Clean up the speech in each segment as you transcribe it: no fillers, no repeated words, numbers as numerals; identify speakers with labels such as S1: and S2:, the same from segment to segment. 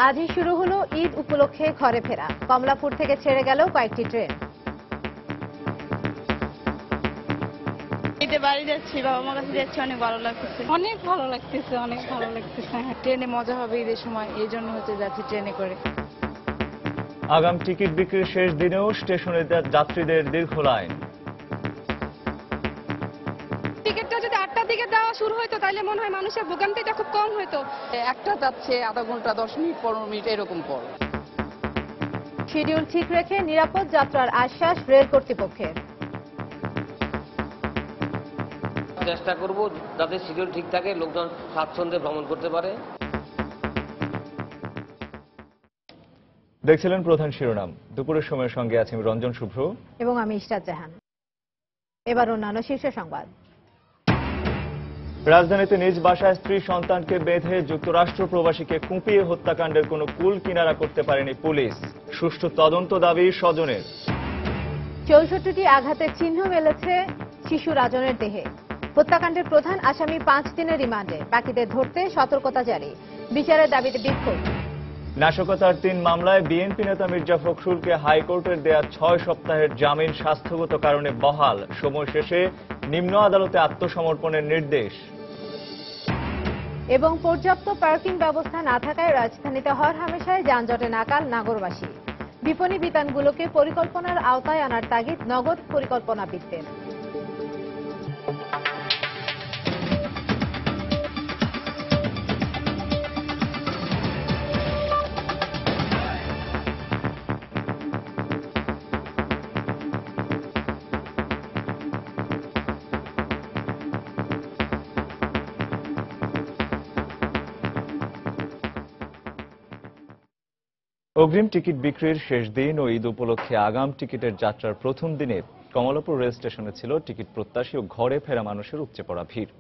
S1: আজই শুরু হলো ঈদ উপলক্ষে ঘরে ফেরা। কমলাপুর থেকে ছেড়ে গেল কয়েকটি ট্রেন।
S2: ঈদে বাড়ি যাচ্ছি, বাবা মার কাছে যাচ্ছি, অনেক ভালো লাগতেছে।
S3: অনেক ভালো লাগতেছে, অনেক ভালো লাগতেছে। ট্রেনে মজা হবে ঈদের সময়, এই জন্য যাচ্ছি ট্রেনে করে।
S4: আগাম টিকিট বিক্রির শেষ দিনেও স্টেশনে যাত্রীদের দীর্ঘ লাইন।
S3: টিকিটটা যদি 8টার দিকে দেওয়া শুরু হতো তাহলে মনে হয় মানুষের ভোগান্তিটা খুব কম হতো।
S5: একটা যাচ্ছে আধা ঘন্টা 10 মিনিট 15 মিনিট এরকম পর।
S1: শিডিউল ঠিক রেখে নিরাপদ যাত্রার আশ্বাস রেল কর্তৃপক্ষের।
S6: চেষ্টা করব যাতে শিডিউল ঠিক থাকে, লোকজন স্বাচ্ছন্দ্যে ভ্রমণ করতে পারে।
S4: দেখছিলেন প্রধান শিরোনাম। দুপুরের সময়ের সঙ্গে আছি রঞ্জন শুভ্র
S1: এবং আমি ইশরাত জাহান। এবার অন্যান্য শীর্ষ সংবাদ।
S4: রাজধানীতে নিজ বাসায় স্ত্রী সন্তানকে বেঁধে যুক্তরাষ্ট্র প্রবাসীকে কুপিয়ে হত্যাকাণ্ডের কোনো কুল কিনারা করতে পারেনি পুলিশ। সুষ্ঠু তদন্ত দাবি স্বজনের।
S1: 64টি আঘাতের চিহ্ন মেলেছে শিশু রাজনের দেহে। হত্যাকাণ্ডের প্রধান আসামি 5 দিনের রিমান্ডে, বাকিদের ধরতে সতর্কতা জারি। বিচারের দাবিতে বিক্ষোভ।
S4: নাশকতার 3 মামলায় বিএনপি নেতা মির্জা ফখরুলকে হাইকোর্টের দেয়া 6 সপ্তাহের জামিন স্বাস্থ্যগত কারণে বহাল। সময় শেষে নিম্ন আদালতে আত্মসমর্পণের নির্দেশ।
S1: এবং পর্যাপ্ত পার্কিং ব্যবস্থা না থাকায় রাজধানীতে হরহামেশায় যানজটে নাকাল নগরবাসী। বিপণী বিতানগুলোকে পরিকল্পনার আওতায় আনার তাগিদ নগর পরিকল্পনাবিদদের।
S4: অগ্রিম টিকিট বিক্রির শেষ দিন ও ঈদ উপলক্ষে আগাম টিকিটের যাত্রার প্রথম দিনে কমলাপুর রেল স্টেশনে ছিল টিকিট প্রত্যাশী ও ঘরে ফেরা মানুষের উপচে পড়া ভিড়।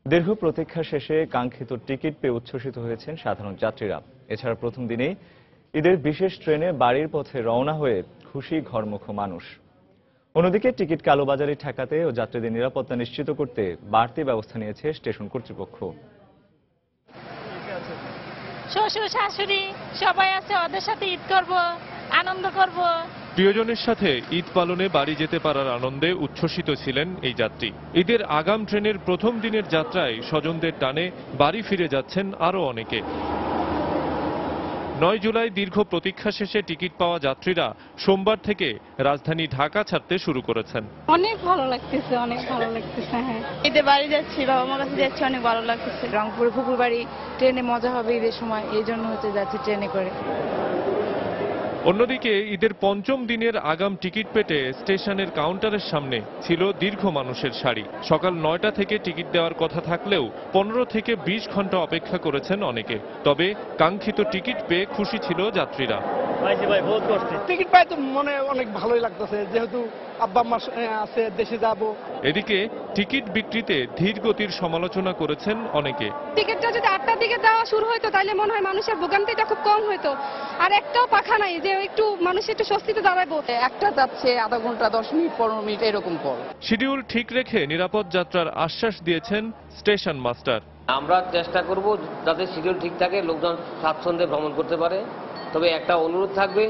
S4: দীর্ঘ প্রতীক্ষা শেষে কাঙ্ক্ষিত টিকিট পেয়ে উচ্ছ্বসিত হয়েছেন সাধারণ যাত্রীরা। এছাড়া প্রথম দিনেই ঈদের বিশেষ ট্রেনে বাড়ির পথে রওনা হয়ে খুশি ঘরমুখ মানুষ। অন্যদিকে টিকিট কালোবাজারি ঠেকাতে ও যাত্রীদের নিরাপত্তা নিশ্চিত করতে বাড়তি ব্যবস্থা নিয়েছে স্টেশন কর্তৃপক্ষ।
S2: শ্বশুর শাশুড়ি সবাই আছে, ওদের সাথে ঈদ করব, আনন্দ করব।
S7: প্রিয়জনের সাথে ঈদ পালনে বাড়ি যেতে পারার আনন্দে উচ্ছ্বসিত ছিলেন এই যাত্রী। ঈদের আগাম ট্রেনের প্রথম দিনের যাত্রায় স্বজনদের টানে বাড়ি ফিরে যাচ্ছেন আরও অনেকে। 9 জুলাই দীর্ঘ প্রতীক্ষা শেষে টিকিট পাওয়া যাত্রীরা সোমবার থেকে রাজধানী ঢাকা ছাড়তে শুরু করেছেন।
S3: অনেক ভালো লাগতেছে, অনেক ভালো লাগতেছে। হ্যাঁ,
S2: ঈদে বাড়ি যাচ্ছি, বাবা মার কাছে যাচ্ছি, অনেক ভালো লাগতেছে।
S3: রংপুরে ফুপুর বাড়ি, ট্রেনে মজা হবে ঈদের সময়, এই জন্য যাচ্ছি ট্রেনে করে।
S7: অন্যদিকে ঈদের পঞ্চম দিনের আগাম টিকিট পেতে স্টেশনের কাউন্টারের সামনে ছিল দীর্ঘ মানুষের সারি। সকাল 9টা থেকে টিকিট দেওয়ার কথা থাকলেও 15 থেকে 20 ঘন্টা অপেক্ষা করেছেন অনেকে। তবে কাঙ্ক্ষিত টিকিট পেয়ে খুশি ছিল যাত্রীরা।
S8: টিকিট পাই তো মনে অনেক ভালোই লাগতেছে, যেহেতু আব্বা আম্মা আছে, দেশে যাব।
S7: এদিকে টিকিট বিক্রিতে ধীর গতির সমালোচনা করেছেন অনেকে।
S3: টিকিটটা যদি 8টার দিকে দেওয়া শুরু হতো তাহলে মনে হয় মানুষের ভোগান্তিটা খুব কম হতো। আর একটাও পাখা নাই যে একটু মানুষ একটু স্বস্তিতে দাঁড়াবো।
S5: একটা যাচ্ছে আধা ঘন্টা 10 মিনিট 15 মিনিট এরকম পর।
S7: শিডিউল ঠিক রেখে নিরাপদ যাত্রার আশ্বাস দিয়েছেন স্টেশন মাস্টার।
S6: আমরা চেষ্টা করব যাতে শিডিউল ঠিক থাকে, লোকজন স্বাচ্ছন্দ্যে ভ্রমণ করতে পারে। তবে একটা অনুরোধ থাকবে,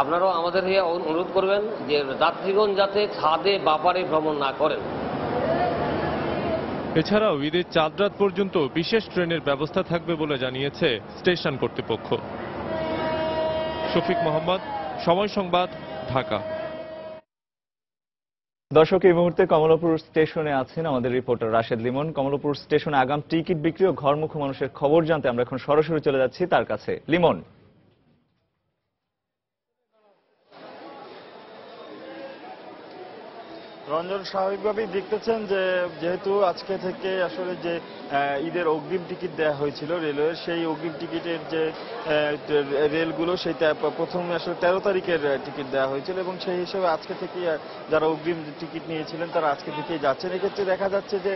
S6: আপনারাও আমাদের হয়ে অনুরোধ করবেন যে যাত্রীগণ যাতে ছাদে বাপারে ভ্রমণ না করেন।
S7: এছাড়াও ঈদের চাঁদ রাত পর্যন্ত বিশেষ ট্রেনের ব্যবস্থা থাকবে বলে জানিয়েছে স্টেশন কর্তৃপক্ষ। শফিক মোহাম্মদ, সময় সংবাদ, ঢাকা।
S4: দর্শক, এই মুহূর্তে কমলাপুর স্টেশনে আছেন আমাদের রিপোর্টার রাশেদ লিমন। কমলাপুর স্টেশনে আগাম টিকিট বিক্রি ও ঘরমুখ মানুষের খবর জানতে আমরা এখন সরাসরি চলে যাচ্ছি তার কাছে। লিমন।
S9: রঞ্জন, স্বাভাবিকভাবেই দেখতেছেন যে যেহেতু আজকে থেকে আসলে যে ঈদের অগ্রিম টিকিট দেওয়া হয়েছিল রেলওয়ের, সেই অগ্রিম টিকিটের যে রেলগুলো সেইটা প্রথমে আসলে 13 তারিখের টিকিট দেওয়া হয়েছিল এবং সেই হিসেবে আজকে থেকে যারা অগ্রিম টিকিট নিয়েছিলেন তারা আজকে থেকেই যাচ্ছেন। এক্ষেত্রে দেখা যাচ্ছে যে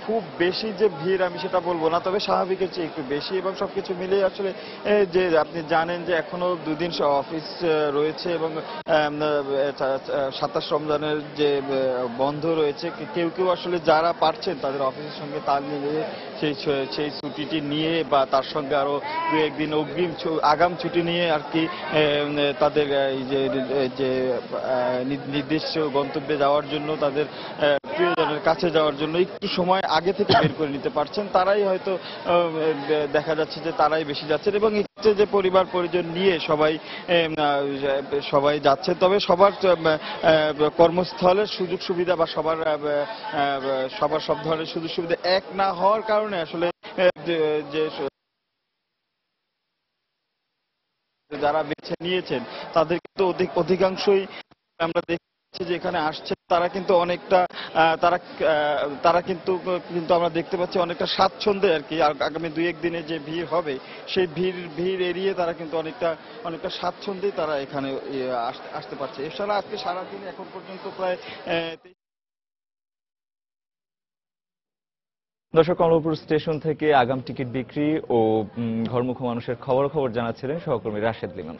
S9: খুব বেশি যে ভিড় আমি সেটা বলবো না, তবে স্বাভাবিকের চেয়ে একটু বেশি এবং সবকিছু মিলিয়ে আসলে যে আপনি জানেন যে এখনো 2 দিন অফিস রয়েছে এবং 27 রমজানের যে বন্ধ রয়েছে। কেউ কেউ আসলে যারা পারছেন তাদের অফিসের সঙ্গে তাল মিলিয়ে সেই ছুটিটি নিয়ে বা তার সঙ্গে আরো দু একদিন অগ্রিম আগাম ছুটি নিয়ে আর কি তাদের এই যে নির্দিষ্ট গন্তব্যে যাওয়ার জন্য, তাদের প্রিয়জনের কাছে যাওয়ার জন্য একটু সময় আগে থেকে বের করে নিতে পারছেন। তারাই হয়তো দেখা যাচ্ছে যে তারাই বেশি যাচ্ছেন এবং ইচ্ছে যে পরিবার পরিজন নিয়ে সবাই যাচ্ছে। তবে সবার কর্মস্থলের সুযোগ সুবিধা বা সবার সব ধরনের সুযোগ সুবিধা এক না হওয়ার কারণে আসলে যে যারা বেছে নিয়েছেন তাদের কিন্তু অধিকাংশই আমরা দেখছি যে এখানে আসছে, তারা কিন্তু অনেকটা তারা কিন্তু আমরা দেখতে পাচ্ছি অনেকটা স্বাচ্ছন্দ্যে আর কি। আগামী 2-1 দিনে যে ভিড় হবে সেই ভিড় এড়িয়ে তারা কিন্তু অনেকটা স্বাচ্ছন্দ্যে তারা এখানে আসতে পারছে। এছাড়া আজকে সারাদিন এখন পর্যন্ত প্রায়
S4: দর্শক, কমলাপুর স্টেশন থেকে আগাম টিকিট বিক্রি ও ঘরমুখী মানুষের খবর জানাচ্ছিলেন সহকর্মী রাশেদ লিমান।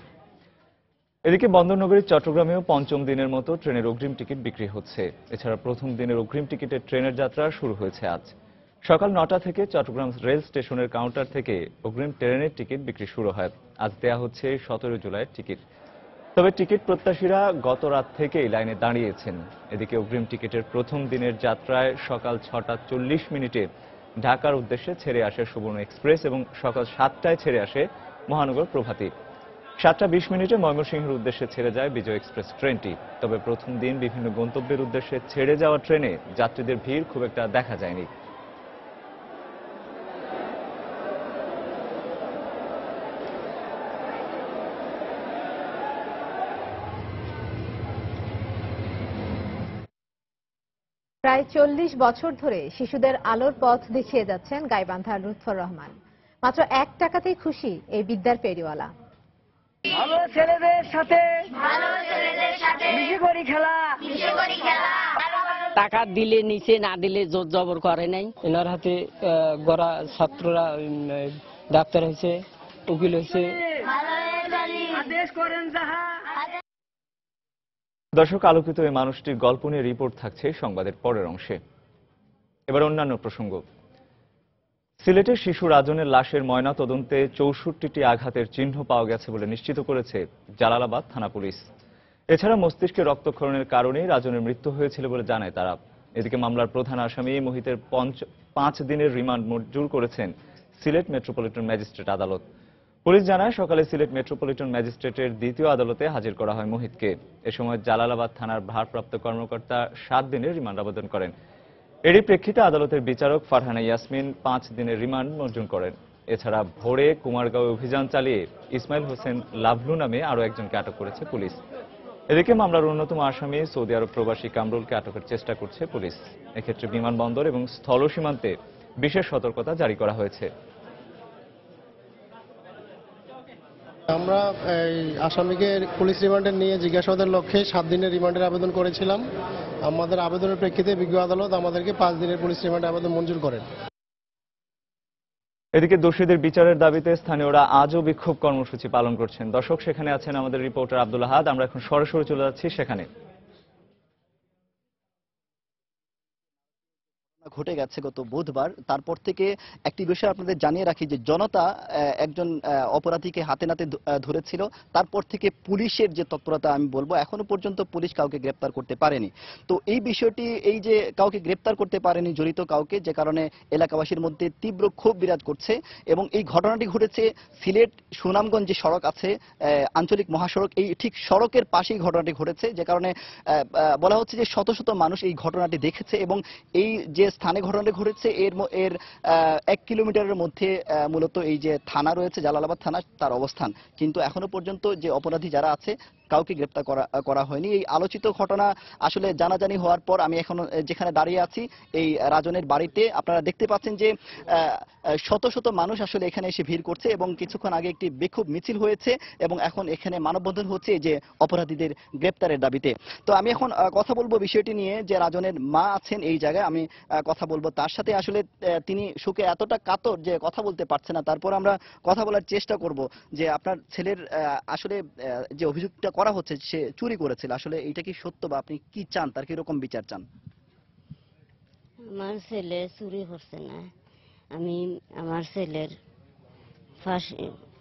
S4: এদিকে বন্দরনগরী চট্টগ্রামেও পঞ্চম দিনের মতো ট্রেনের অগ্রিম টিকিট বিক্রি হচ্ছে। এছাড়া প্রথম দিনের অগ্রিম টিকিটের ট্রেনের যাত্রা শুরু হয়েছে আজ সকাল 9টা থেকে। চট্টগ্রাম রেল স্টেশনের কাউন্টার থেকে অগ্রিম ট্রেনের টিকিট বিক্রি শুরু হয়। আজ দেয়া হচ্ছে 17 জুলাইয়ের টিকিট। তবে টিকিট প্রত্যাশীরা গত রাত থেকেই লাইনে দাঁড়িয়েছেন। এদিকে অগ্রিম টিকিটের প্রথম দিনের যাত্রায় সকাল 6:40 ঢাকার উদ্দেশ্যে ছেড়ে আসে সুবর্ণ এক্সপ্রেস এবং সকাল 7টায় ছেড়ে আসে মহানগর প্রভাতী। 7:20 ময়মনসিংহের উদ্দেশ্যে ছেড়ে যায় বিজয় এক্সপ্রেস ট্রেনটি। তবে প্রথম দিন বিভিন্ন গন্তব্যের উদ্দেশ্যে ছেড়ে যাওয়া ট্রেনে যাত্রীদের ভিড় খুব একটা দেখা যায়নি।
S1: প্রায় 40 বছর ধরে শিশুদের আলোর পথ দেখিয়ে যাচ্ছেন গাইবান্ধার লুৎফর রহমান। মাত্র 1 টাকাতেই খুশি এই বিদ্যার ফেরিওয়ালা।
S10: ভালো ছেলেদের সাথে মিশে করি খেলা, টাকা দিলে নিচে, না দিলে জোর জবর করে নাই। এনার হাতে গড়া ছাত্ররা ডাক্তার হয়েছে, উকিল হয়েছে।
S4: দর্শক, আলোকিত এই মানুষটির গল্প নিয়ে রিপোর্ট থাকছে সংবাদের পরের অংশে। এবার অন্যান্য প্রসঙ্গ। সিলেটের শিশু রাজনের লাশের ময়না তদন্তে 64টি আঘাতের চিহ্ন পাওয়া গেছে বলে নিশ্চিত করেছে জালালাবাদ থানা পুলিশ। এছাড়া মস্তিষ্কে রক্তক্ষরণের কারণেই রাজনের মৃত্যু হয়েছিল বলে জানায় তারা। এদিকে মামলার প্রধান আসামি মোহিতের 5 দিনের রিমান্ড মঞ্জুর করেছেন সিলেট মেট্রোপলিটন ম্যাজিস্ট্রেট আদালত। পুলিশ জানায় সকালে সিলেট মেট্রোপলিটন ম্যাজিস্ট্রেটের দ্বিতীয় আদালতে হাজির করা হয় মোহিতকে। এ সময় জালালাবাদ থানার ভারপ্রাপ্ত কর্মকর্তা 7 দিনের রিমান্ড আবেদন করেন। এরই প্রেক্ষিতে আদালতের বিচারক ফারহানা ইয়াসমিন 5 দিনের রিমান্ড মঞ্জুর করেন। এছাড়া ভোরে কুমারগাঁও অভিযান চালিয়ে ইসমাইল হোসেন লাভলু নামে আরও একজনকে আটক করেছে পুলিশ। এদিকে মামলার অন্যতম আসামি সৌদি আরব প্রবাসী কামরুলকে আটকের চেষ্টা করছে পুলিশ। এক্ষেত্রে বিমানবন্দর এবং স্থল সীমান্তে বিশেষ সতর্কতা জারি করা হয়েছে।
S11: আমরা এই আসামিকে পুলিশ রিমান্ডে নিয়ে জিজ্ঞাসাবাদের লক্ষ্যে 7 দিনের রিমান্ডের আবেদন করেছিলাম। আমাদের আবেদনের প্রেক্ষিতে বিজ্ঞ আদালত আমাদেরকে 5 দিনের পুলিশ রিমান্ডের আবেদন মঞ্জুর করেন।
S4: এদিকে দোষীদের বিচারের দাবিতে স্থানীয়রা আজও বিক্ষোভ কর্মসূচি পালন করছেন। দর্শক, সেখানে আছেন আমাদের রিপোর্টার আব্দুল আহাদ। আমরা এখন সরাসরি চলে যাচ্ছি সেখানে।
S12: ঘটে গেছে গত বুধবার। তারপর থেকে একটি বিষয় আপনাদের জানিয়ে রাখি যে জনতা একজন অপরাধীকে হাতে নাতে ধরেছিল। তারপর থেকে পুলিশের যে তৎপরতা আমি বলবো, এখনো পর্যন্ত পুলিশ কাউকে গ্রেপ্তার করতে পারেনি। তো এই বিষয়টি, এই যে কাউকে গ্রেপ্তার করতে পারেনি জড়িত কাউকে, যে কারণে এলাকাবাসীর মধ্যে তীব্র ক্ষোভ বিরাজ করছে। এবং এই ঘটনাটি ঘটেছে সিলেট সুনামগঞ্জ যে সড়ক আছে, আঞ্চলিক মহাসড়ক, এই ঠিক সড়কের পাশেই ঘটনাটি ঘটেছে। যে কারণে বলা হচ্ছে যে শত শত মানুষ এই ঘটনাটি দেখেছে এবং এই যে স্থানে ঘটনাটি ঘটেছে এর 1 কিলোমিটারের মধ্যে মূলত এই যে থানা রয়েছে জালালাবাদ থানা, তার অবস্থান। কিন্তু এখনো পর্যন্ত যে অপরাধী যারা আছে কাউকে গ্রেপ্তার করা হয়নি। এই আলোচিত ঘটনা আসলে জানাজানি হওয়ার পর আমি এখন যেখানে দাঁড়িয়ে আছি এই রাজনের বাড়িতে, আপনারা দেখতে পাচ্ছেন যে শত শত মানুষ আসলে এখানে এসে ভিড় করছে এবং কিছুক্ষণ আগে একটি বিক্ষোভ মিছিল হয়েছে এবং এখন এখানে মানববন্ধন হচ্ছে যে অপরাধীদের গ্রেপ্তারের দাবিতে। তো আমি এখন কথা বলবো বিষয়টি নিয়ে, যে রাজনের মা আছেন এই জায়গায়, আমি কথা বলবো তার সাথে। আসলে তিনি শোকে এতটা কাতর যে কথা বলতে পারছে না। তারপর আমরা কথা বলার চেষ্টা করব যে আপনার ছেলের আসলে যে অভিযোগটা করা হচ্ছে সে চুরি করেছিল, আসলে এটা কি সত্য বা আপনি কি চান, তার কিরকম বিচার চান?
S13: আমার ছেলে চুরি করছে না, আমি আমার ছেলের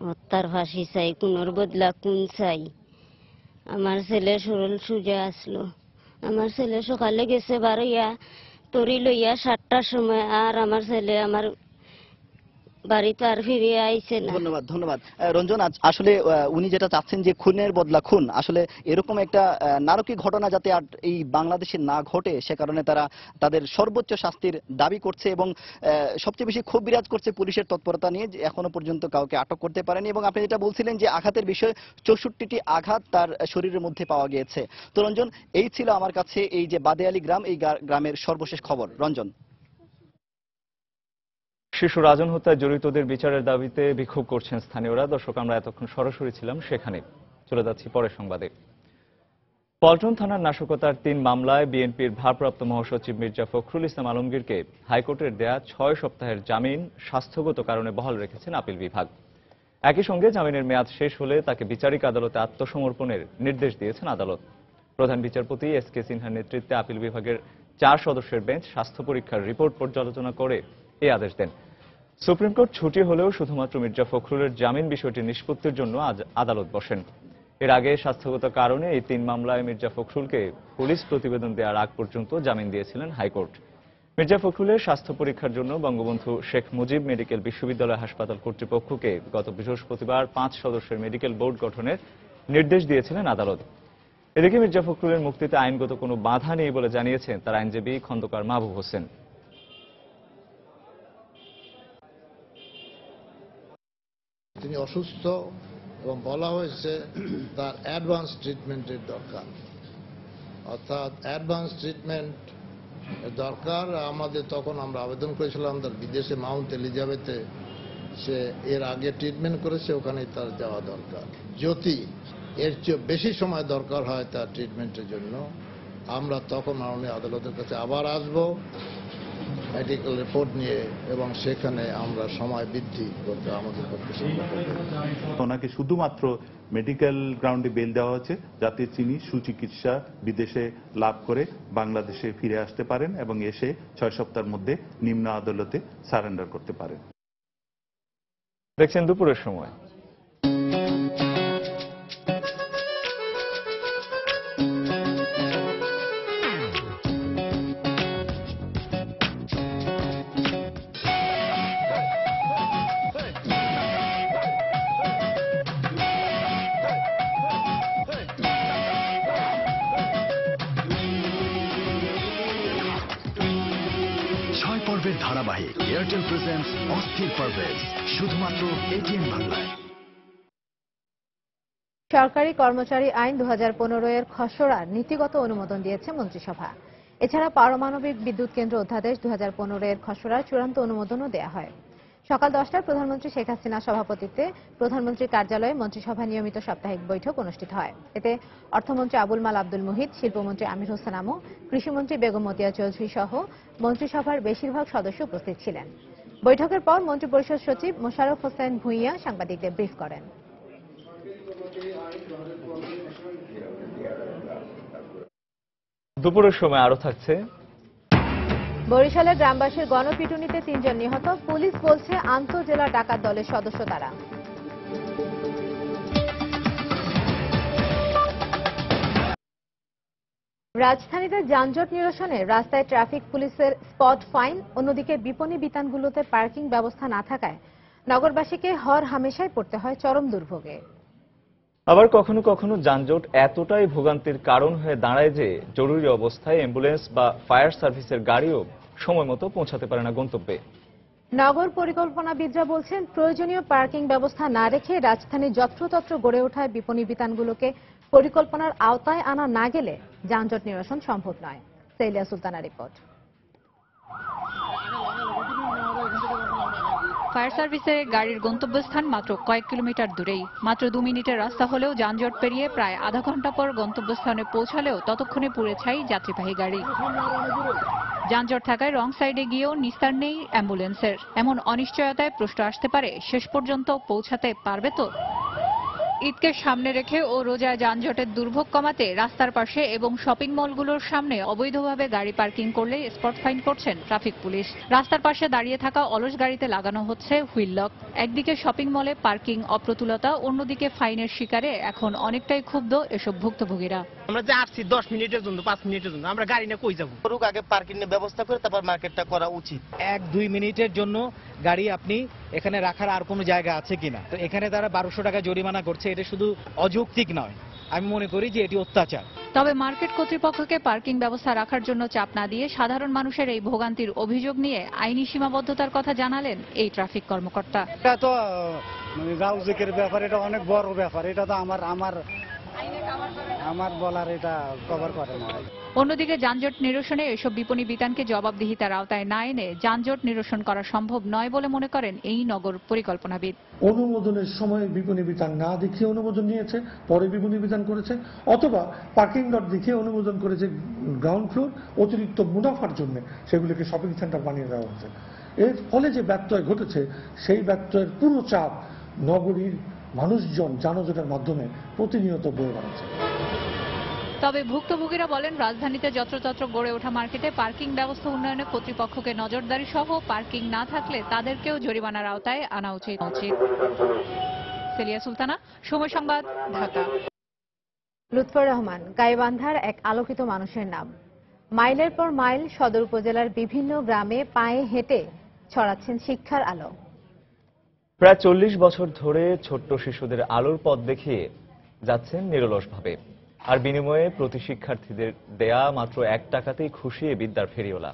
S13: হত্যার ফাঁসি চাই, কোনোর বদলা কোন চাই। আমার ছেলে সরল সুজা আসলো, আমার ছেলে সকালে গেছে বাড়িয়া তরি লইয়া 7টার সময়, আর আমার ছেলে আমার বাড়িতে আর ফিরে আইছে না।
S12: ধন্যবাদ ধন্যবাদ রঞ্জন। আসলে উনি যেটা চাচ্ছেন যে খুনের বদলা খুন, আসলে এরকম একটা নারকীয় ঘটনা যাতে আর এই বাংলাদেশে না ঘটে সে কারণে তারা তাদের সর্বোচ্চ শাস্তির দাবি করছে এবং সবচেয়ে বেশি ক্ষোভ বিরাজ করছে পুলিশের তৎপরতা নিয়ে, যে এখনো পর্যন্ত কাউকে আটক করতে পারেনি। এবং আপনি যেটা বলছিলেন যে আঘাতের বিষয়ে 64টি আঘাত তার শরীরের মধ্যে পাওয়া গিয়েছে। তো রঞ্জন, এই ছিল আমার কাছে এই যে বাদেয়ালি গ্রাম, এই গ্রামের সর্বশেষ খবর। রঞ্জন।
S4: শিশু রাজন হত্যায় জড়িতদের বিচারের দাবিতে বিক্ষোভ করছেন স্থানীয়রা। দর্শক, আমরা এতক্ষণ সরাসরি ছিলাম সেখানে। চলে যাচ্ছি পরের সংবাদে। পল্টন থানার নাশকতার 3 মামলায় বিএনপির ভারপ্রাপ্ত মহাসচিব মির্জা ফখরুল ইসলাম আলমগীরকে হাইকোর্টের দেয়া 6 সপ্তাহের জামিন স্বাস্থ্যগত কারণে বহাল রেখেছেন আপিল বিভাগ। একই সঙ্গে জামিনের মেয়াদ শেষ হলে তাকে বিচারিক আদালতে আত্মসমর্পণের নির্দেশ দিয়েছেন আদালত। প্রধান বিচারপতি এস.কে. সিনহার নেতৃত্বে আপিল বিভাগের 4 সদস্যের বেঞ্চ স্বাস্থ্য পরীক্ষার রিপোর্ট পর্যালোচনা করে এই আদেশ দেন। সুপ্রিম কোর্ট ছুটি হলেও শুধুমাত্র মির্জা ফখরুলের জামিন বিষয়টি নিষ্পত্তির জন্য আজ আদালত বসেন। এর আগে স্বাস্থ্যগত কারণে এই 3 মামলায় মির্জা ফখরুলকে পুলিশ প্রতিবেদন দেওয়ার আগ পর্যন্ত জামিন দিয়েছিলেন হাইকোর্ট। মির্জা ফখরুলের স্বাস্থ্য পরীক্ষার জন্য বঙ্গবন্ধু শেখ মুজিব মেডিকেল বিশ্ববিদ্যালয় হাসপাতাল কর্তৃপক্ষকে গত বৃহস্পতিবার 5 সদস্যের মেডিকেল বোর্ড গঠনের নির্দেশ দিয়েছিলেন আদালত। এদিকে মির্জা ফখরুলের মুক্তিতে আইনগত কোনো বাধা নেই বলে জানিয়েছেন তার আইনজীবী খন্দকার মাহবুব হোসেন।
S14: তিনি অসুস্থ এবং বলা হয়েছে তার অ্যাডভান্স ট্রিটমেন্টের দরকার, অর্থাৎ অ্যাডভান্স ট্রিটমেন্ট দরকার। আমাদের তখন আমরা আবেদন করেছিলাম তার বিদেশে মাউন্ট এলিজাবেথে সে এর আগে ট্রিটমেন্ট করেছে, ওখানেই তার যাওয়া দরকার। যদি এর চেয়ে বেশি সময় দরকার হয় তার ট্রিটমেন্টের জন্য, আমরা তখন মাননীয় আদালতের কাছে আবার আসব মেডিকেল রিপোর্ট নিয়ে এবং সেখানে আমরা সময় বৃদ্ধি করতে আমাদের পক্ষে সম্ভব হবে।
S15: ওনাকে শুধুমাত্র মেডিকেল গ্রাউন্ডে বেল দেওয়া হয়েছে যাতে তিনি সুচিকিৎসা বিদেশে লাভ করে বাংলাদেশে ফিরে আসতে পারেন এবং এসে 6 সপ্তাহের মধ্যে নিম্ন আদালতে সারেন্ডার করতে পারেন।
S4: দেখছেন দুপুরের সময়।
S16: ধারাবাহিক এয়ারটেল প্রেজেন্টস অস্থির পারভেজ শুধুমাত্র এটিএন বাংলায়।
S1: সরকারি কর্মচারী আইন 2015 এর খসড়ার নীতিগত অনুমোদন দিয়েছে মন্ত্রিসভা। এছাড়া পারমাণবিক বিদ্যুৎ কেন্দ্র অধ্যাদেশ 2015 এর খসড়ার চূড়ান্ত অনুমোদনও দেওয়া হয়। সকাল 10টায় প্রধানমন্ত্রী শেখ হাসিনার সভাপতিত্বে প্রধানমন্ত্রীর কার্যালয়ে মন্ত্রিসভা নিয়মিত সাপ্তাহিক বৈঠক অনুষ্ঠিত হয়। এতে অর্থমন্ত্রী আবুল মাল আব্দুল মুহিত, শিল্পমন্ত্রী আমির হোসেন আমু, কৃষিমন্ত্রী বেগম মতিয়া চৌধুরী সহ মন্ত্রিসভার বেশিরভাগ সদস্য উপস্থিত ছিলেন। বৈঠকের পর মন্ত্রিপরিষদ সচিব মোশাররফ হোসেন ভূঁইয়া সাংবাদিকদের ব্রিফ করেন।
S4: দুপুরের সময় আরো থাকছে।
S1: বরিশালে গ্রামবাসীর গণপিটুনিতে 3 জন নিহত, পুলিশ বলছে আন্তঃজেলা ডাকাত দলের সদস্য তারা। রাজধানীতে যানজট নিরসনে রাস্তায় ট্রাফিক পুলিশের স্পট ফাইন, অন্যদিকে বিপণী বিতানগুলোতে পার্কিং ব্যবস্থা না থাকায় নগরবাসীকে হর হামেশাই পড়তে হয় চরম দুর্ভোগে।
S4: আবার কখনো কখনো যানজট এতটাই ভোগান্তির কারণ হয়ে দাঁড়ায় যে জরুরি অবস্থায় অ্যাম্বুলেন্স বা ফায়ার সার্ভিসের গাড়িও সময় মতো পৌঁছাতে পারে না গন্তব্যে।
S1: নগর পরিকল্পনাবিদরা বলছেন প্রয়োজনীয় পার্কিং ব্যবস্থা না রেখে রাজধানী যত্রতত্র গড়ে ওঠায় বিপণী বিতানগুলোকে পরিকল্পনার আওতায় আনা না গেলে যানজট নিরসন সম্ভব নয়। সেলিয়া সুলতানা রিপোর্ট।
S17: ফায়ার সার্ভিসের গাড়ির গন্তব্যস্থান মাত্র কয়েক কিলোমিটার দূরেই। মাত্র 2 মিনিটের রাস্তা হলেও যানজট পেরিয়ে প্রায় আধা ঘন্টা পর গন্তব্যস্থানে পৌঁছালেও ততক্ষণে পুড়ে ছাই যাত্রীবাহী গাড়ি। যানজট থাকায় রং সাইডে গিয়েও নিস্তার নেই অ্যাম্বুলেন্সের। এমন অনিশ্চয়তায় প্রশ্ন আসতে পারে, শেষ পর্যন্ত পৌঁছাতে পারবে তো? ঈদকে সামনে রেখে ও রোজায় যানজটের দুর্ভোগ কমাতে রাস্তার পাশে এবং শপিং মলগুলোর সামনে অবৈধভাবে গাড়ি পার্কিং করলে স্পট ফাইন করছেন ট্রাফিক পুলিশ। রাস্তার পাশে দাঁড়িয়ে থাকা অলস গাড়িতে লাগানো হচ্ছে হুইল লক। একদিকে শপিং মলে পার্কিং অপ্রতুলতা, অন্যদিকে ফাইনের শিকারে এখন অনেকটাই ক্ষুব্ধ এসব ভুক্তভোগীরা।
S18: আমরা যে আসছি 10 মিনিটের জন্য 5 মিনিটের জন্য আমরা গাড়ি নিয়ে কই যাব?
S19: আগে পার্কিং এর ব্যবস্থা করে তারপর মার্কেটটা করা উচিত।
S18: 1-2 মিনিটের জন্য গাড়ি আপনি এখানে রাখার আর কোনো জায়গা আছে কিনা? তো এখানে তারা 1200 টাকা জরিমানা করছে, এটা শুধু অযৌক্তিক নয়, আমি মনে করি যে এটি অত্যাচার।
S17: তবে মার্কেট কর্তৃপক্ষকে পার্কিং ব্যবস্থা রাখার জন্য চাপ না দিয়ে সাধারণ মানুষের এই ভোগান্তির অভিযোগ নিয়ে আইনি সীমাবদ্ধতার কথা জানালেন এই ট্রাফিক কর্মকর্তা।
S8: এটা তো রাউজিকের ব্যাপার, এটা অনেক বড় ব্যাপার, এটা তো আমার বলার এটা কভার করে না।
S17: অন্যদিকে যানজট নিরসনে এসব বিপণী বিতানকে জবাবদিহিতার আওতায় না এনে যানজট নিরসন করা সম্ভব নয় বলে মনে করেন এই নগর পরিকল্পনাবিদ।
S20: অনুমোদনের সময় বিপণী বিতান না দেখিয়ে অনুমোদন নিয়েছে, পরে বিপণী বিতান করেছে, অথবা পার্কিং লট দেখিয়ে অনুমোদন করেছে গ্রাউন্ড ফ্লোর, অতিরিক্ত মুনাফার জন্য সেগুলিকে শপিং সেন্টার বানিয়ে দেওয়া হচ্ছে। এর ফলে যে ব্যত্যয় ঘটেছে সেই ব্যত্যয়ের পুরো চাপ নগরীর মানুষজন যানজটের মাধ্যমে প্রতিনিয়ত বয়ে বেড়াচ্ছে।
S17: তবে ভুক্তভোগীরা বলেন, রাজধানীতে যত্রতত্র গড়ে ওঠা মার্কেটে পার্কিং ব্যবস্থা উন্নয়নে কর্তৃপক্ষকে নজরদারি সহ পার্কিং না থাকলে তাদেরকেও জরিমানার আওতায় আনা উচিত। সেলিয়া সুলতানা, সময় সংবাদ, ঢাকা।
S1: লুৎফর রহমান গাইবান্ধার এক আলোকিত মানুষের নাম। মাইলের পর মাইল সদর উপজেলার বিভিন্ন গ্রামে পায়ে হেঁটে ছড়াচ্ছেন শিক্ষার আলো।
S4: প্রায় 40 বছর ধরে ছোট্ট শিশুদের আলোর পথ দেখিয়ে যাচ্ছেন নিরলসভাবে, আর বিনিময়ে প্রতি শিক্ষার্থীদের দেয়া মাত্র 1 টাকাতেই খুশি এ বিদ্যার ফেরিওয়ালা।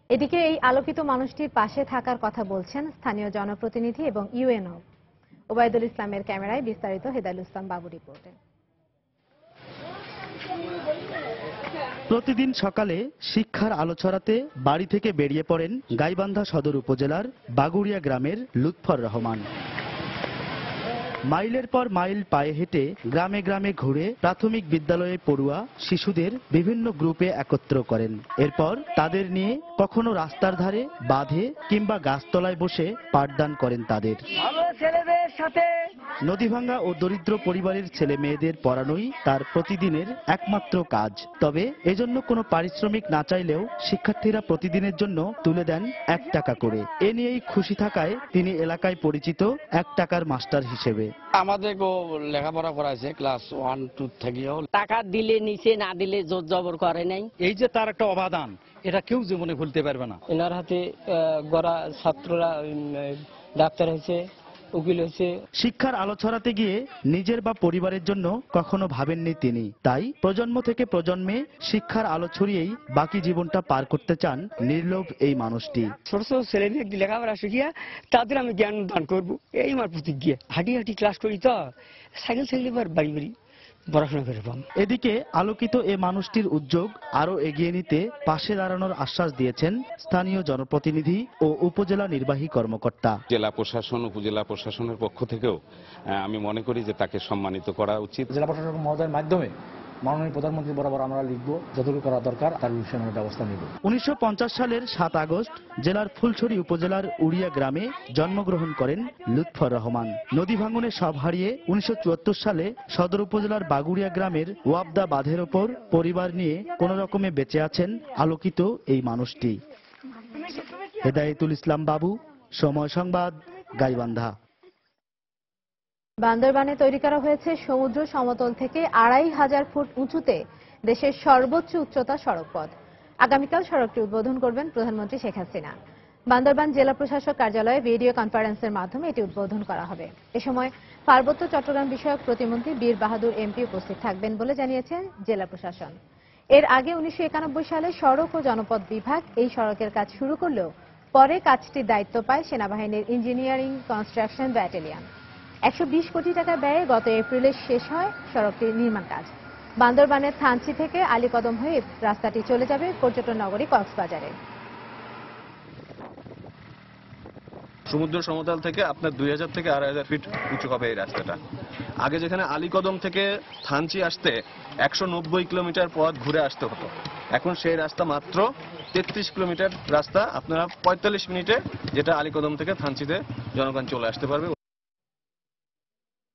S1: এদিকে এই আলোকিত মানুষটির পাশে থাকার কথা বলছেন স্থানীয় জনপ্রতিনিধি এবং ইউএনও। ওবায়দুল ইসলামের ক্যামেরায় বিস্তারিত হেদায়েতুল ইসলাম বাবু রিপোর্টে।
S21: প্রতিদিন সকালে শিক্ষার আলো ছড়াতে বাড়ি থেকে বেরিয়ে পড়েন গাইবান্ধা সদর উপজেলার বাগুড়িয়া গ্রামের লুৎফর রহমান। মাইলের পর মাইল পায়ে হেঁটে গ্রামে গ্রামে ঘুরে প্রাথমিক বিদ্যালয়ে পড়ুয়া শিশুদের বিভিন্ন গ্রুপে একত্র করেন। এরপর তাদের নিয়ে কখনো রাস্তার ধারে, বাঁধে কিংবা গাছতলায় বসে পাঠদান করেন তাদের।
S19: ছেলেদের সাথে
S21: নদীভাঙ্গা ও দরিদ্র পরিবারের ছেলে মেয়েদের পড়ানোই তার প্রতিদিনের একমাত্র কাজ। তবে এজন্য কোনো পারিশ্রমিক না চাইলেও শিক্ষার্থীরা প্রতিদিনের জন্য তুলে দেন 1 টাকা করে। এ নিয়েই খুশি থাকায় তিনি এলাকায় পরিচিত 1 টাকার মাস্টার হিসেবে।
S19: আমাদেরকেও লেখাপড়া করাইছে ক্লাস 1-2 থেকেও।
S10: টাকা দিলে নিচে, না দিলে জোর জবর করে নাই।
S18: এই যে তার একটা অবদান, এটা কেউ জীবনে ভুলতে পারবে না।
S10: এনার হাতে গড়া ছাত্ররা ডাক্তার হয়েছে, উকিল হয়েছে।
S21: শিক্ষার আলো ছড়াতে গিয়ে নিজের বা পরিবারের জন্য কখনো ভাবেননি তিনি। তাই প্রজন্ম থেকে প্রজন্মে শিক্ষার আলো ছড়িয়েই বাকি জীবনটা পার করতে চান নির্লোভ এই মানুষটি।
S19: ছোট ছোট ছেলে মেয়ে লেখাপড়া শিখিয়া তাদের আমি জ্ঞান দান করবো, এই আমার প্রতিজ্ঞা। হাঁটি হাঁটি ক্লাস করি তো, সাইকেল সাইকেল বাড়ি বাড়ি পড়াশোনা করে পাম।
S21: এদিকে আলোকিত এ মানুষটির উদ্যোগ আরো এগিয়ে নিতে পাশে দাঁড়ানোর আশ্বাস দিয়েছেন স্থানীয় জনপ্রতিনিধি ও উপজেলা নির্বাহী কর্মকর্তা।
S22: জেলা প্রশাসন, উপজেলা প্রশাসনের পক্ষ থেকেও আমি মনে করি যে তাকে সম্মানিত করা উচিত।
S18: জেলা প্রশাসক মহোদয়ের মাধ্যমে মাননীয় প্রধানমন্ত্রী বরাবর আমরা লিখব, যতটুকু করা দরকার তার বিষয়ে আমরা ব্যবস্থা নেব।
S21: 1950 সালের 7 আগস্ট জেলার ফুলছড়ি উপজেলার উড়িয়া গ্রামে জন্মগ্রহণ করেন লুৎফর রহমান। নদী ভাঙনে সব হারিয়ে 1974 সালে সদর উপজেলার বাগুড়িয়া গ্রামের ওয়াবদা বাঁধের ওপর পরিবার নিয়ে কোন রকমে বেঁচে আছেন আলোকিত এই মানুষটি। হেদায়েতুল ইসলাম বাবু, সময় সংবাদ, গাইবান্ধা।
S1: বান্দরবানে তৈরি করা হয়েছে সমুদ্র সমতল থেকে 2500 ফুট উঁচুতে দেশের সর্বোচ্চ উচ্চতা সড়কপথ। আগামীকাল সড়কটি উদ্বোধন করবেন প্রধানমন্ত্রী শেখ হাসিনা। বান্দরবান জেলা প্রশাসক কার্যালয়ে ভিডিও কনফারেন্সের মাধ্যমে এটি উদ্বোধন করা হবে। এ সময় পার্বত্য চট্টগ্রাম বিষয়ক প্রতিমন্ত্রী বীর বাহাদুর এমপি উপস্থিত থাকবেন বলে জানিয়েছেন জেলা প্রশাসন। এর আগে 1991 সালে সড়ক ও জনপথ বিভাগ এই সড়কের কাজ শুরু করলেও পরে কাজটির দায়িত্ব পায় সেনাবাহিনীর ইঞ্জিনিয়ারিং কনস্ট্রাকশন ব্যাটালিয়ন। 120 কোটি টাকা ব্যয়ে গত এপ্রিলে শেষ হয় সড়কটির নির্মাণ কাজ। বান্দরবানের থানচি থেকে আলীকদম হয়ে রাস্তাটি চলে যাবে পর্যটন নগরী কক্সবাজারে।
S23: সমুদ্র সমতল থেকে আপনার 2000 থেকে 2500 ফিট উঁচু হবে এই রাস্তাটা। আগে যেখানে আলীকদম থেকে থানচি আসতে 190 কিলোমিটার পথ ঘুরে আসতে হতো, এখন সেই রাস্তা মাত্র 33 কিলোমিটার রাস্তা আপনারা 45 মিনিটে, যেটা আলীকদম থেকে থানচিতে জনগণ চলে আসতে পারবে।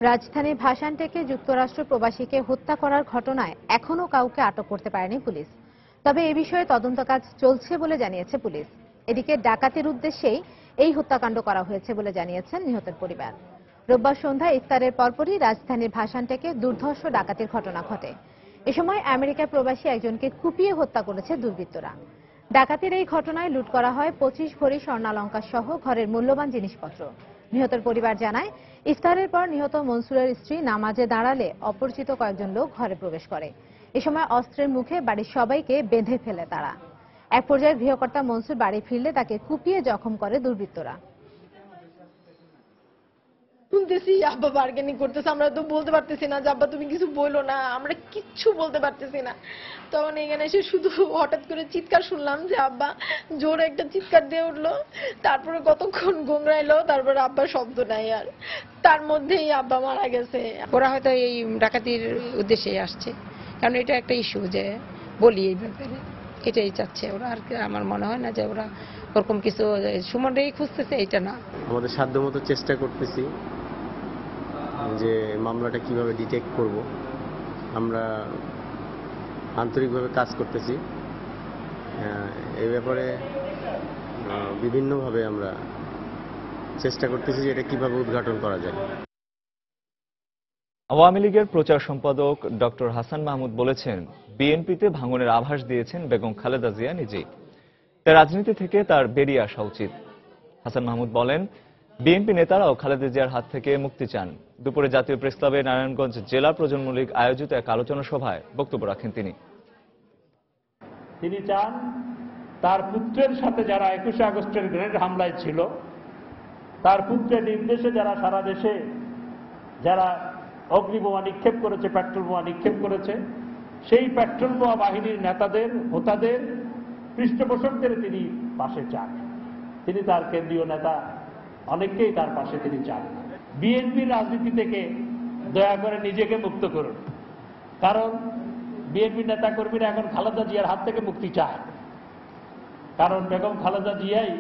S1: রাজধানীর ভাসানটেকে যুক্তরাষ্ট্র প্রবাসীকে হত্যা করার ঘটনায় এখনও কাউকে আটক করতে পারেনি পুলিশ। তবে এ বিষয়ে তদন্ত কাজ চলছে বলে জানিয়েছে পুলিশ। এদিকে ডাকাতির উদ্দেশ্যেই এই হত্যাকাণ্ড করা হয়েছে বলে জানিয়েছেন নিহতের পরিবার। রোববার সন্ধ্যায় ইফতারের পরপরই রাজধানীর ভাসানটেকে দুর্ধর্ষ ডাকাতির ঘটনা ঘটে। এ সময় আমেরিকার প্রবাসী একজনকে কুপিয়ে হত্যা করেছে দুর্বৃত্তরা। ডাকাতির এই ঘটনায় লুট করা হয় 25 ভরি স্বর্ণালংকার সহ ঘরের মূল্যবান জিনিসপত্র। নিহতের পরিবার জানায়, ইফতারের পর নিহত মনসুরের স্ত্রী নামাজে দাঁড়ালে অপরিচিত কয়েকজন লোক ঘরে প্রবেশ করে। এ সময় অস্ত্রের মুখে বাড়ির সবাইকে বেঁধে ফেলে তারা। এক পর্যায়ে গৃহকর্তা মনসুর বাড়ি ফিরলে তাকে কুপিয়ে জখম করে দুর্বৃত্তরা।
S2: শুনতেছি আব্বা বার্গেনিং করতেছে, আমরা তো বলতে পারতেছি না যে আব্বা তুমি কিছু বলো না, আমরা কিচ্ছু বলতে পারতেছি না। তখন এখানে এসে শুধু হঠাৎ করে চিৎকার শুনলাম যে আব্বা জোরে একটা চিৎকার দিয়ে উঠলো, তারপরে কতক্ষণ গোংরাইলো, তারপরে আব্বার শব্দ নাই, আর তার মধ্যেই আব্বা মারা গেছে।
S3: ওরা হয়তো এই ডাকাতির উদ্দেশ্যে আসছে, কারণ এটা একটা ইস্যু যে বলি এই ব্যাপারে, এটাই চাচ্ছে ওরা। আর আমার মনে হয় না যে ওরা ওরকম কিছু সুমনটাই খুঁজতেছে, এটা না।
S5: আমাদের সাধ্যমতো চেষ্টা করতেছি যে মামলাটা কিভাবে ডিটেক্ট করব, আমরা আন্তরিকভাবে কাজ করতেছি। এই ব্যাপারে বিভিন্নভাবে আমরা চেষ্টা করতেছি যে এটা কিভাবে উদ্ঘাটন করা যায়।
S4: আওয়ামী লীগের প্রচার সম্পাদক ডক্টর হাসান মাহমুদ বলেছেন, বিএনপিতে ভাঙনের আভাস দিয়েছেন বেগম খালেদা জিয়া নিজেই। তাই রাজনীতি থেকে তার বেরিয়ে আসা উচিত। হাসান মাহমুদ বলেন, বিএনপি নেতারাও খালেদা জিয়ার হাত থেকে মুক্তি চান। দুপুরে জাতীয় প্রেসক্লাবে নারায়ণগঞ্জ জেলা প্রজন্ম লীগ আয়োজিত এক আলোচনা সভায় বক্তব্য রাখেন
S24: তিনি চান তার পুত্রের সাথে যারা 21শে আগস্টের গ্রেনেড হামলায় ছিল, তার পুত্রের নির্দেশে যারা সারা দেশে যারা অগ্নিবোমা নিক্ষেপ করেছে, পেট্রোল বোমা নিক্ষেপ করেছে, সেই পেট্রোল বোমা বাহিনীর নেতাদের, হোতাদের, পৃষ্ঠপোষকদের তিনি পাশে চান। তিনি তার কেন্দ্রীয় নেতা অনেককেই তার পাশে তিনি চান। বিএনপির রাজনীতি থেকে দয়া করে নিজেকে মুক্ত করুন, কারণ বিএনপি নেতা কর্মীরা এখন খালেদা জিয়ার হাত থেকে মুক্তি চায়, কারণ বেগম খালেদা জিয়াই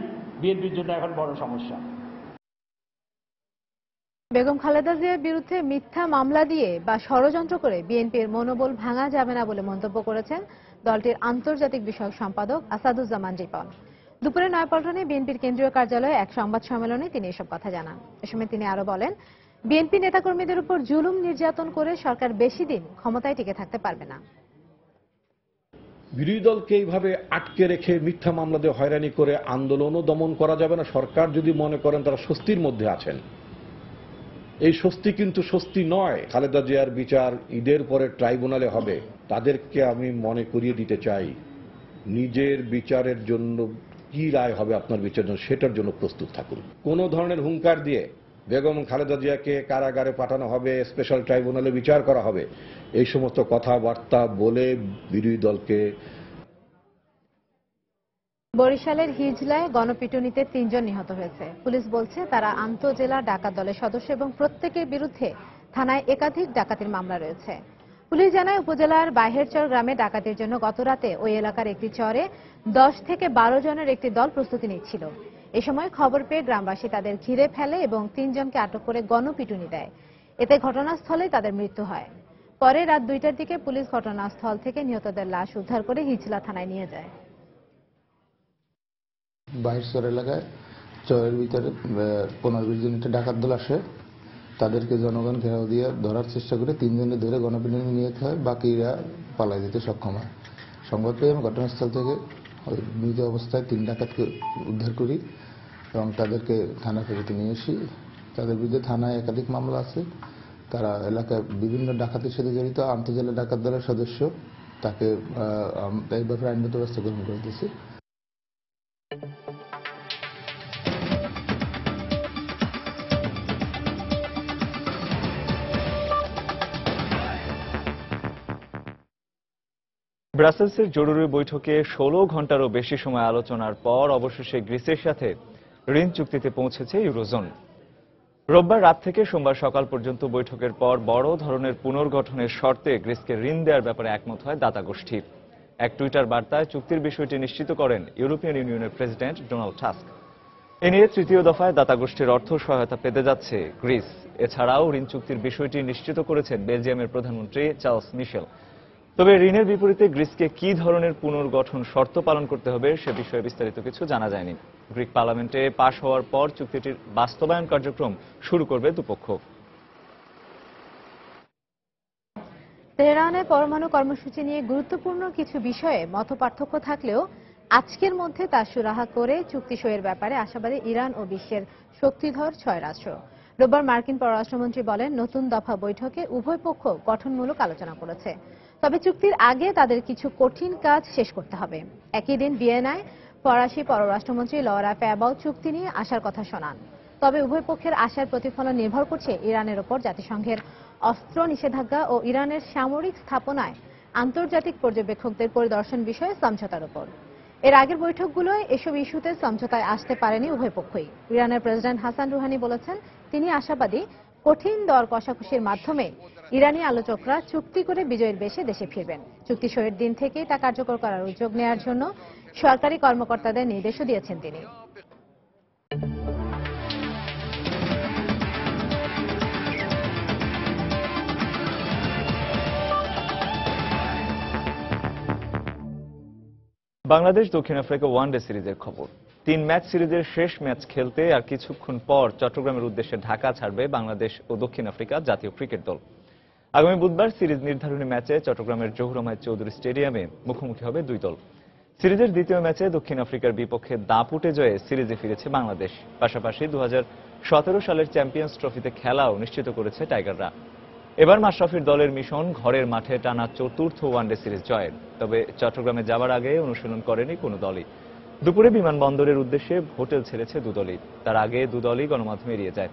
S24: বিএনপির জন্য এখন বড় সমস্যা।
S1: বেগম খালেদা জিয়ার বিরুদ্ধে মিথ্যা মামলা দিয়ে বা ষড়যন্ত্র করে বিএনপির মনোবল ভাঙা যাবে না বলে মন্তব্য করেছেন দলটির আন্তর্জাতিক বিষয়ক সম্পাদক আসাদুজ্জামান রিপন। দুপুরে নয়াপল্টনে বিএনপির কেন্দ্রীয় কার্যালয়ে এক সংবাদ সম্মেলনে তিনি এসব কথা জানান। এ সময় তিনি আরো বলেন, বিএনপি নেতাকর্মীদের উপর জুলুম নির্যাতন করে সরকার বেশি দিন ক্ষমতায় টিকে থাকতে পারবে না।
S25: বিরোধী দলকে এইভাবে আটকে রেখে মিথ্যা মামলা দিয়ে হয়রানি করে আন্দোলনও দমন করা যাবে না। সরকার যদি মনে করেন তারা স্বস্তির মধ্যে আছেন, এই স্বস্তি কিন্তু স্বস্তি নয়। খালেদা জিয়ার বিচার ঈদের পরে ট্রাইব্যুনালে হবে। তাদেরকে আমি মনে করিয়ে দিতে চাই, নিজের বিচারের জন্য কি রায় হবে আপনার বিচারের জন্য, সেটার জন্য প্রস্তুত থাকুন। কোন ধরনের হুঙ্কার দিয়ে বেগম খালেদা জিয়াকে কারাগারে পাঠানো হবে, স্পেশাল ট্রাইব্যুনালে বিচার করা হবে, এই সমস্ত কথাবার্তা বলে বিরোধী দলকে।
S1: বরিশালের হিজলায় গণপিটুনিতে 3 জন নিহত হয়েছে। পুলিশ বলছে তারা আন্তঃজেলা ডাকাত দলের সদস্য এবং প্রত্যেকের বিরুদ্ধে থানায় একাধিক ডাকাতির মামলা রয়েছে। পুলিশ জানায়, উপজেলার বাহেরচর গ্রামে ডাকাতির জন্য গতরাতে ওই এলাকার একটি চরে 10 থেকে 12 জনের একটি দল প্রস্তুতি নিচ্ছিল। এ সময় খবর পেয়ে গ্রামবাসী তাদের ঘিরে ফেলে এবং 3 জনকে আটক করে গণপিটুনি দেয়। এতে ঘটনাস্থলে তাদের মৃত্যু হয়। পরে রাত 2টার দিকে পুলিশ ঘটনাস্থল থেকে নিহতদের লাশ উদ্ধার করে হিজলা থানায় নিয়ে যায়।
S26: বাহিরচর এলাকায় চরের ভিতরে 15-20 জন একটা ডাকাত দল আসে, তাদেরকে জনগণ ঘেরাও দিয়ে ধরার চেষ্টা করে 3 জনে ধরে গণপিটুনি নিয়ে যেতে হয়, বাকিরা পালাই দিতে সক্ষম হয়। সংবাদ পেয়ে আমি ঘটনাস্থল থেকে মৃত অবস্থায় 3 ডাকাতকে উদ্ধার করি এবং তাদেরকে থানা ফেরত নিয়ে আসি। তাদের বিরুদ্ধে থানায় একাধিক মামলা আছে। তারা এলাকায় বিভিন্ন ডাকাতির সাথে জড়িত, আন্তঃজেলা ডাকাত দলের সদস্য। তাকে এই ব্যাপারে আইনগত ব্যবস্থা গ্রহণ করে দিয়েছে।
S4: ব্রাসেলসের জরুরি বৈঠকে 16 ঘন্টারও বেশি সময় আলোচনার পর অবশেষে গ্রিসের সাথে ঋণ চুক্তিতে পৌঁছেছে ইউরোজোন। রোববার রাত থেকে সোমবার সকাল পর্যন্ত বৈঠকের পর বড় ধরনের পুনর্গঠনের শর্তে গ্রিসকে ঋণ দেওয়ার ব্যাপারে একমত হয় দাতা গোষ্ঠীর। এক টুইটার বার্তায় চুক্তির বিষয়টি নিশ্চিত করেন ইউরোপিয়ান ইউনিয়নের প্রেসিডেন্ট ডোনাল্ড টাস্ক। এ নিয়ে তৃতীয় দফায় দাতা গোষ্ঠীর অর্থ সহায়তা পেতে যাচ্ছে গ্রিস। এছাড়াও ঋণ চুক্তির বিষয়টি নিশ্চিত করেছেন বেলজিয়ামের প্রধানমন্ত্রী চার্লস মিশেল। তবে ঋণের বিপরীতে গ্রিসকে কি ধরনের পুনর্গঠন শর্ত পালন করতে হবে সে বিষয়ে বিস্তারিত কিছু জানা যায়নি। গ্রিক পার্লামেন্টে পাশ হওয়ার পর চুক্তিটির বাস্তবায়ন কার্যক্রম শুরু করবে দুপক্ষ।
S1: তেহরানে পরমাণু কর্মসূচি নিয়ে গুরুত্বপূর্ণ কিছু বিষয়ে মতপার্থক্য থাকলেও আজকের মধ্যে তা সুরাহা করে চুক্তি সইয়ের ব্যাপারে আশাবাদী ইরান ও বিশ্বের শক্তিধর 6 রাষ্ট্র। রোববার মার্কিন পররাষ্ট্রমন্ত্রী বলেন, নতুন দফা বৈঠকে উভয় পক্ষ গঠনমূলক আলোচনা করেছে, তবে চুক্তির আগে তাদের কিছু কঠিন কাজ শেষ করতে হবে। একই দিন ভিয়েনায় ফরাসি পররাষ্ট্রমন্ত্রী লরা ফ্যাবাও চুক্তি নিয়ে আশার কথা শোনান। তবে উভয় পক্ষের আশার প্রতিফলন নির্ভর করছে ইরানের ওপর জাতিসংঘের অস্ত্র নিষেধাজ্ঞা ও ইরানের সামরিক স্থাপনায় আন্তর্জাতিক পর্যবেক্ষকদের পরিদর্শন বিষয়ে সমঝোতার উপর। এর আগের বৈঠকগুলোয় এসব ইস্যুতে সমঝোতায় আসতে পারেনি উভয় পক্ষই। ইরানের প্রেসিডেন্ট হাসান রুহানি বলেছেন, তিনি আশাবাদী কঠিন দর কষাকষির মাধ্যমে ইরানি আলোচকরা চুক্তি করে বিজয়ের বেশে দেশে ফিরবেন। চুক্তি সইয়ের দিন থেকেই তা কার্যকর করার উদ্যোগ নেওয়ার জন্য সরকারি কর্মকর্তাদের নির্দেশও দিয়েছেন তিনি।
S4: বাংলাদেশ দক্ষিণ আফ্রিকা ওয়ানডে সিরিজের খবর। 3 ম্যাচ সিরিজের শেষ ম্যাচ খেলতে আর কিছুক্ষণ পর চট্টগ্রামের উদ্দেশ্যে ঢাকা ছাড়বে বাংলাদেশ ও দক্ষিণ আফ্রিকা জাতীয় ক্রিকেট দল। আগামী বুধবার সিরিজ নির্ধারণী ম্যাচে চট্টগ্রামের জহুর আহমেদ চৌধুরী স্টেডিয়ামে মুখোমুখি হবে দুই দল। সিরিজের দ্বিতীয় ম্যাচে দক্ষিণ আফ্রিকার বিপক্ষে দাপুটে জয়ে সিরিজে ফিরেছে বাংলাদেশ। পাশাপাশি 2017 সালের চ্যাম্পিয়ন্স ট্রফিতে খেলাও নিশ্চিত করেছে টাইগাররা। এবার মাশরাফির দলের মিশন ঘরের মাঠে টানা 4র্থ ওয়ানডে সিরিজ জয়ের। তবে চট্টগ্রামে যাবার আগে অনুশীলন করেনি কোনো দলই। দুপুরে বিমানবন্দরের উদ্দেশ্যে হোটেল ছেড়েছে দুদলই। তার আগে দুদলই গণমাধ্যমে এড়িয়ে যায়।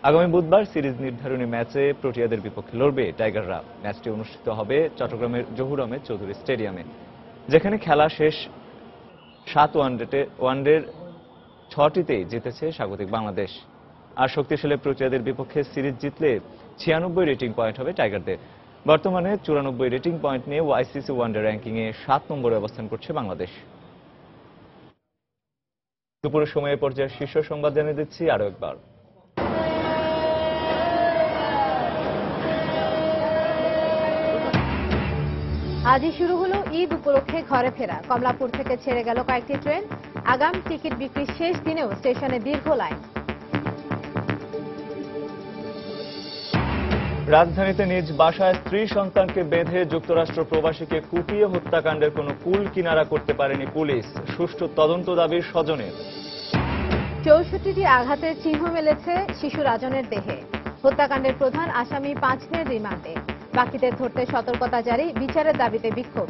S4: আগামী বুধবার সিরিজ নির্ধারণী ম্যাচে প্রোটিয়াদের বিপক্ষে লড়বে টাইগাররা। ম্যাচটি অনুষ্ঠিত হবে চট্টগ্রামের জহুর আহমেদ চৌধুরী স্টেডিয়ামে, যেখানে খেলা শেষ 7 ওয়ানডের 6টিতেই জিতেছে স্বাগতিক বাংলাদেশ। আর শক্তিশালী প্রোটিয়াদের বিপক্ষে সিরিজ জিতলে 96 রেটিং পয়েন্ট হবে টাইগারদের। বর্তমানে 94 রেটিং পয়েন্ট নিয়ে ওয়াইসিসি ওয়ানডে র্যাঙ্কিংয়ে 7 নম্বরে অবস্থান করছে বাংলাদেশ। দুপুরের সময়ে পর্যায়ে শীর্ষ সংবাদ জানিয়ে দিচ্ছি আরো একবার।
S1: আজই শুরু হলো ঈদ উপলক্ষে ঘরে ফেরা। কমলাপুর থেকে ছেড়ে গেল কয়েকটি ট্রেন। আগাম টিকিট বিক্রির শেষ দিনেও স্টেশনে দীর্ঘ লাইন।
S4: রাজধানীতে নিজ বাসায় স্ত্রী সন্তানকে বেঁধে যুক্তরাষ্ট্র প্রবাসীকে কুপিয়ে হত্যাকাণ্ডের কোনো কুল কিনারা করতে পারেনি পুলিশ। সুষ্ঠু তদন্ত দাবির স্বজনের।
S1: 64টি আঘাতের চিহ্ন মেলেছে শিশু রাজনের দেহে। হত্যাকাণ্ডের প্রধান আসামি 5 দিনের রিমান্ডে। বাকিদের ধরতে সতর্কতা জারি, বিচারের দাবিতে বিক্ষোভ।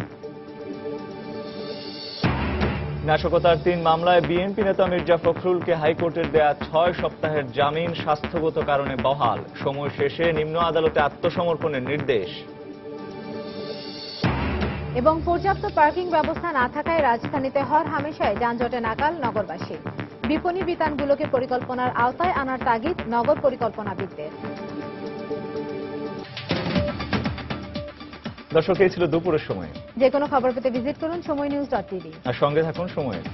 S4: নাশকতার 3 মামলায় বিএনপি নেতা মির্জা ফখরুলকে হাইকোর্টের দেয়া 6 সপ্তাহের জামিন স্বাস্থ্যগত কারণে বহাল। সময় শেষে নিম্ন আদালতে আত্মসমর্পণের নির্দেশ।
S1: এবং পর্যাপ্ত পার্কিং ব্যবস্থা না থাকায় রাজধানীতে হর হামেশায় যানজটে নাকাল নগরবাসী। বিপণী বিতানগুলোকে পরিকল্পনার আওতায় আনার তাগিদ নগর পরিকল্পনাবিদদের।
S4: দর্শক, এই ছিল দুপুরের সময়।
S1: যে কোনো খবর পেতে ভিজিট করুন সময়নিউজ.tv
S4: আর সঙ্গে থাকুন সময়ের।